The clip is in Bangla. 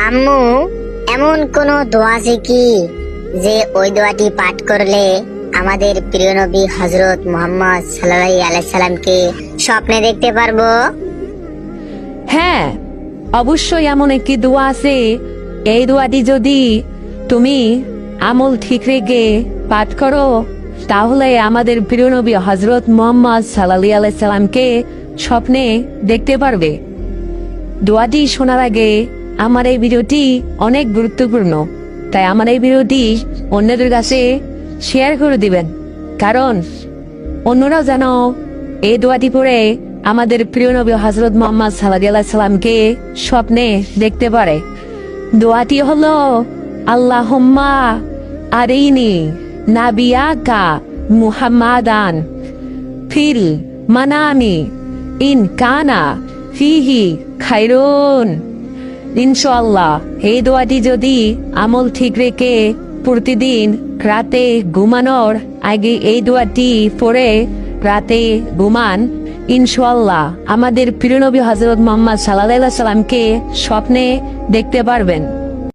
আম্মু, এমন কোন দোয়া আছে কি যে ওই দোয়াটি পাঠ করলে আমাদের প্রিয় নবী হযরত মুহাম্মদ সাল্লাল্লাহু আলাইহি সাল্লামকে স্বপ্নে দেখতে পারবো? হ্যাঁ, অবশ্যই এমন একটি দোয়া আছে। এই দোয়াটি যদি তুমি আমল ঠিক রেখে পাঠ করো, তাহলে আমাদের প্রিয় নবী হযরত মুহাম্মদ সাল্লাল্লাহু আলাইহি সাল্লামকে স্বপ্নে দেখতে পারবে। দোয়াটি শোনার আগে আমার এই ভিডিওটি অনেক গুরুত্বপূর্ণ, তাই আমার এই ভিডিওটি অন্যদের কাছে শেয়ার করে দিবেন, কারণ অন্যরাও যেন এই দোয়াটি পড়ে আমাদের প্রিয় নবী হযরত মুহাম্মদ সাল্লাল্লাহু আলাইহি সাল্লামকে স্বপ্নে দেখতে পারে। দোয়াটি হলো, আল্লাহুম্মা আরিনি নাবিয়াকা মুহাম্মাদান ফিল মানামি ইন কানা ফিহি খায়রুন। ইনশাআল্লাহ এই দোয়াটি যদি আমল ঠিক রেখে প্রতিদিন রাতে ঘুমানোর আগে এই দোয়াটি পড়ে রাতে ঘুমান, ইনশাআল্লাহ আমাদের প্রিয় নবী হযরত মুহাম্মদ সাল্লাল্লাহু আলাইহি সাল্লামকে স্বপ্নে দেখতে পারবেন।